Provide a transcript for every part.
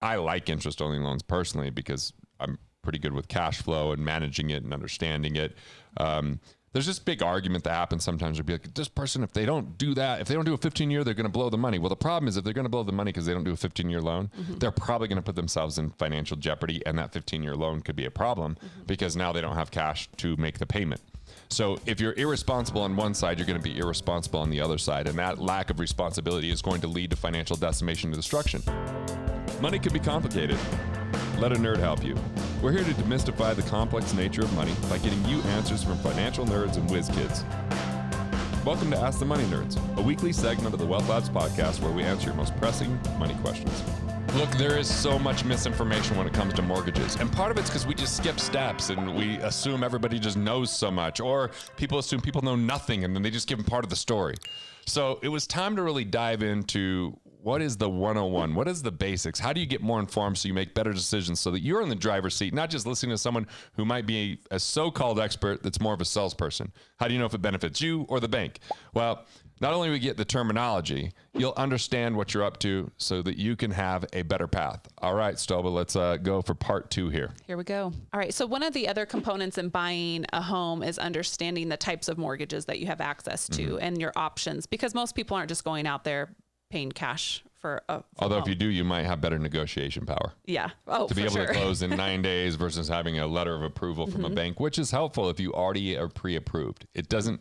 I like interest only loans personally because I'm pretty good with cash flow and managing it and understanding it. There's this big argument that happens sometimes. They'll be like, this person, if they don't do that, if they don't do a 15-year, they're going to blow the money. Well, the problem is if they're going to blow the money because they don't do a 15-year loan, they're probably going to put themselves in financial jeopardy, and that 15-year loan could be a problem because now they don't have cash to make the payment. So if you're irresponsible on one side, you're going to be irresponsible on the other side, and that lack of responsibility is going to lead to financial decimation and destruction. Money can be complicated. Let a nerd help you. We're here to demystify the complex nature of money by getting you answers from financial nerds and whiz kids. Welcome to Ask the Money Nerds, a weekly segment of the Wealth Labs podcast where we answer your most pressing money questions. Look, there is so much misinformation when it comes to mortgages. And part of it's because we just skip steps and we assume everybody just knows so much, or people assume people know nothing and then they just give them part of the story. So it was time to really dive into what is the 101? What is the basics? How do you get more informed so you make better decisions so that you're in the driver's seat, not just listening to someone who might be a so-called expert that's more of a salesperson? How do you know if it benefits you or the bank? Well, not only we get the terminology, you'll understand what you're up to so that you can have a better path. All right, Stoba, let's go for part 2 here. Here we go. All right. So one of the other components in buying a home is understanding the types of mortgages that you have access to and your options, because most people aren't just going out there paying cash for a Although home. if you do, you might have better negotiation power. Yeah. Oh, to be able to close in 9 days versus having a letter of approval from a bank, which is helpful if you already are pre-approved. It doesn't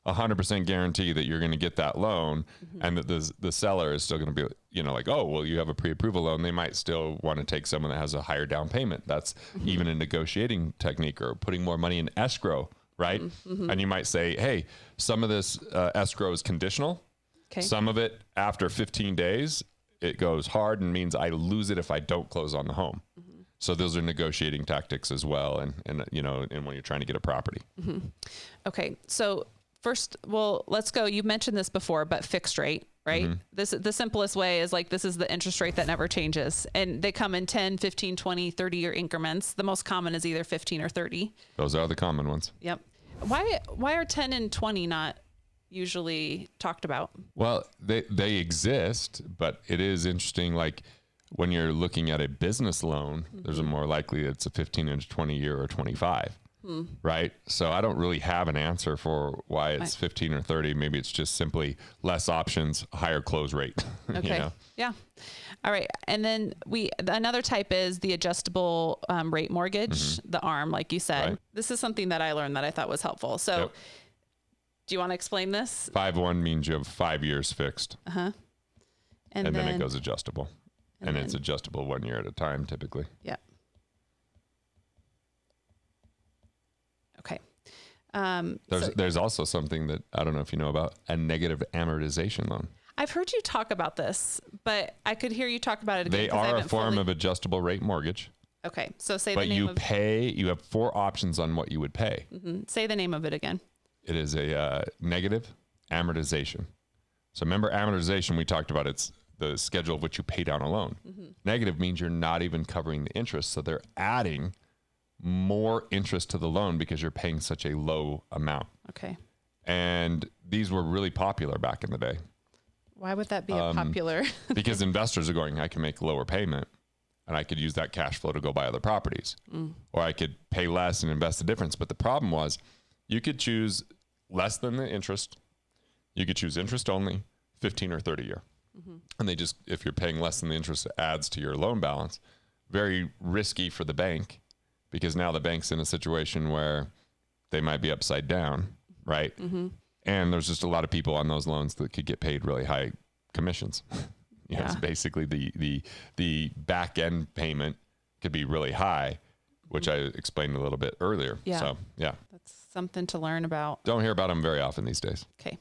100% guarantee that you're going to get that loan and that the seller is still going to be, like, oh, well, you have a pre-approval loan. They might still want to take someone that has a higher down payment. That's even a negotiating technique, or putting more money in escrow, right? And you might say, hey, some of this escrow is conditional. Okay. Some of it after 15 days, it goes hard and means I lose it if I don't close on the home. So those are negotiating tactics as well. And when you're trying to get a property. Okay. So first, well, let's go. You mentioned this before, but fixed rate, right? The simplest way is like, this is the interest rate that never changes. And they come in 10, 15, 20, 30-year increments. The most common is either 15 or 30. Those are the common ones. Yep. Why are 10 and 20 not usually talked about? Well, they exist, but it is interesting. Like when you're looking at a business loan, there's a more likely it's a 15 and 20 year or 25, right? So I don't really have an answer for why it's 15 or 30. Maybe it's just simply less options, higher close rate. Okay. Yeah. All right. And then another type is the adjustable rate mortgage, the ARM, like you said. Right. This is something that I learned that I thought was helpful. So do you want to explain this? 5-1 means you have 5 years fixed. And then it goes adjustable. And it's adjustable 1 year at a time, typically. Yeah. Okay. There's also something that I don't know if you know about, a negative amortization loan. I've heard you talk about this, but I could hear you talk about it again. They are a form of adjustable rate mortgage. Okay. So say the name of... But you have 4 options on what you would pay. Say the name of it again. It is a negative amortization. So remember amortization, we talked about it's the schedule of which you pay down a loan. Negative means you're not even covering the interest. So they're adding more interest to the loan because you're paying such a low amount. Okay. And these were really popular back in the day. Why would that be popular? Because investors are going, I can make lower payment and I could use that cash flow to go buy other properties. Or I could pay less and invest the difference. But the problem was, you could choose less than the interest. You could choose interest only, 15 or 30 year. And if you're paying less than the interest, it adds to your loan balance. Very risky for the bank, because now the bank's in a situation where they might be upside down, right? And there's just a lot of people on those loans that could get paid really high commissions. It's basically the back end payment could be really high, which I explained a little bit earlier. Yeah. So, yeah. That's something to learn about. Don't hear about them very often these days. Okay.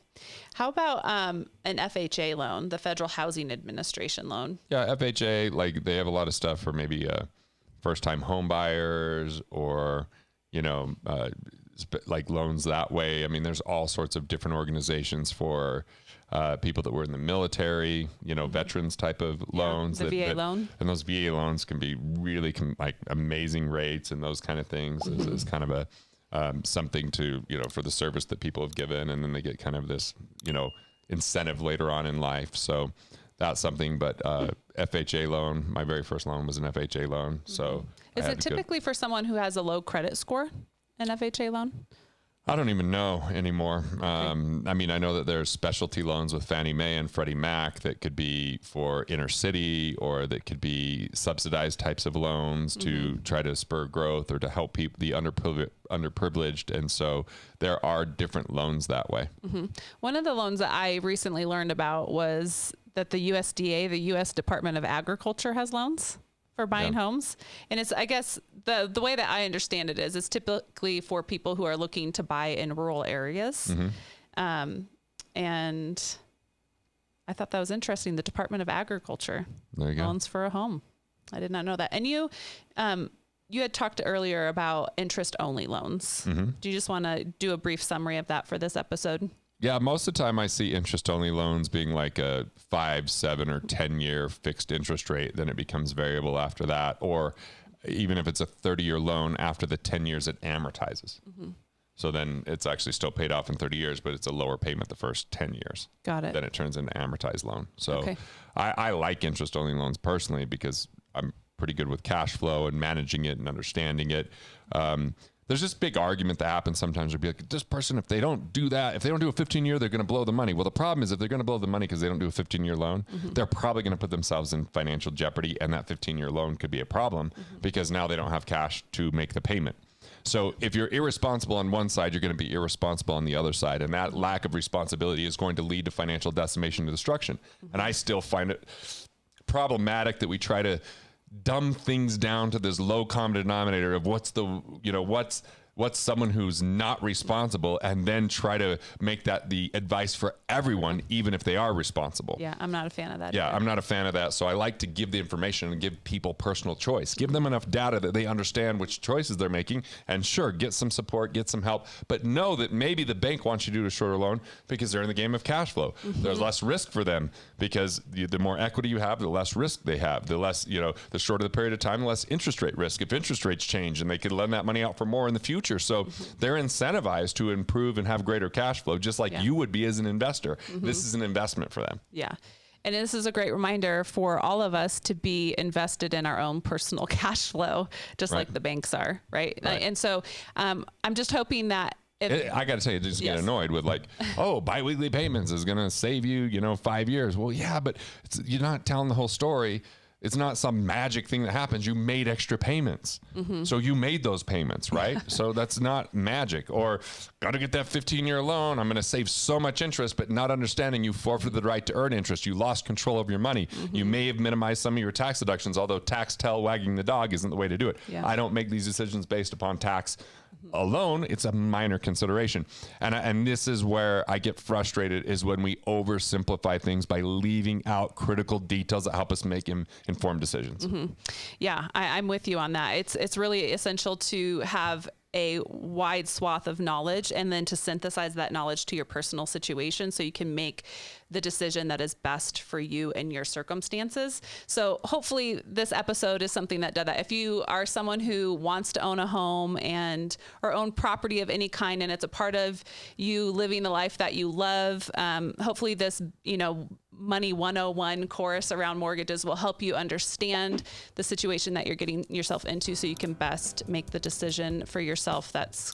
How about an FHA loan, the Federal Housing Administration loan? Yeah, FHA, like they have a lot of stuff for maybe first-time home buyers or, like loans that way. I mean, there's all sorts of different organizations for people that were in the military, veterans type of loans. The VA loan. And those VA loans can be really like amazing rates and those kind of things. Is kind of a something to, for the service that people have given. And then they get kind of this, incentive later on in life. So that's something. But FHA loan. My very first loan was an FHA loan. So is it typically for someone who has a low credit score, an FHA loan? I don't even know anymore. I mean, I know that there's specialty loans with Fannie Mae and Freddie Mac that could be for inner city, or that could be subsidized types of loans to try to spur growth or to help people, the underprivileged. And so there are different loans that way. One of the loans that I recently learned about was that the USDA, the U.S. Department of Agriculture, has loans for buying homes. And it's, I guess, the way that I understand it is, it's typically for people who are looking to buy in rural areas. And I thought that was interesting. The Department of Agriculture loans for a home. I did not know that. And you had talked earlier about interest only loans. Do you just want to do a brief summary of that for this episode? Yeah, most of the time I see interest-only loans being like a 5, 7, or 10-year fixed interest rate. Then it becomes variable after that. Or even if it's a 30-year loan, after the 10 years, it amortizes. So then it's actually still paid off in 30 years, but it's a lower payment the first 10 years. Got it. Then it turns into amortized loan. So I like interest-only loans personally because I'm pretty good with cash flow and managing it and understanding it. There's this big argument that happens sometimes. Would be like, this person, if they don't do that, if they don't do a 15-year, they're going to blow the money. Well, the problem is if they're going to blow the money because they don't do a 15-year loan, they're probably going to put themselves in financial jeopardy, and that 15-year loan could be a problem because now they don't have cash to make the payment. So if you're irresponsible on one side, you're going to be irresponsible on the other side. And that lack of responsibility is going to lead to financial decimation and destruction. And I still find it problematic that we try to dumb things down to this low common denominator of what's someone who's not responsible, and then try to make that the advice for everyone, even if they are responsible. Yeah, I'm not a fan of that. Yeah, I'm not a fan of that. So I like to give the information and give people personal choice. Give them enough data that they understand which choices they're making. And sure, get some support, get some help. But know that maybe the bank wants you to do a shorter loan because they're in the game of cash flow. There's less risk for them because the more equity you have, the less risk they have. The less, the shorter the period of time, the less interest rate risk. If interest rates change, and they could lend that money out for more in the future. So they're incentivized to improve and have greater cash flow, just like you would be as an investor. This is an investment for them. Yeah. And this is a great reminder for all of us to be invested in our own personal cash flow, just like the banks are. Right. And so I'm just hoping that I got to tell you, just get annoyed with like, biweekly payments is going to save you, 5 years. Well, yeah, but you're not telling the whole story. It's not some magic thing that happens. You made extra payments. So you made those payments, right? So that's not magic. Or got to get that 15-year loan. I'm going to save so much interest, but not understanding you forfeited the right to earn interest. You lost control of your money. You may have minimized some of your tax deductions, although tax tail wagging the dog isn't the way to do it. I don't make these decisions based upon tax alone. It's a minor consideration. And this is where I get frustrated, is when we oversimplify things by leaving out critical details that help us make informed decisions. Yeah, I'm with you on that. It's really essential to have a wide swath of knowledge, and then to synthesize that knowledge to your personal situation so you can make the decision that is best for you and your circumstances. So hopefully this episode is something that does that. If you are someone who wants to own a home or own property of any kind, and it's a part of you living the life that you love, hopefully this, Money 101 course around mortgages will help you understand the situation that you're getting yourself into, so you can best make the decision for yourself that's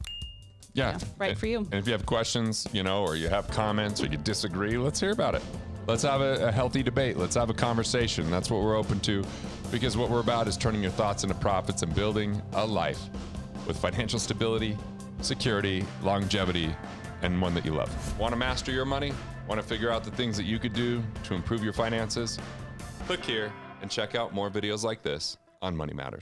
right for you. And if you have questions, or you have comments, or you disagree, let's hear about it. Let's have a healthy debate. Let's have a conversation. That's what we're open to, because what we're about is turning your thoughts into profits and building a life with financial stability, security, longevity, and one that you love. Want to master your money? Want to figure out the things that you could do to improve your finances? Click here and check out more videos like this on Money Matters.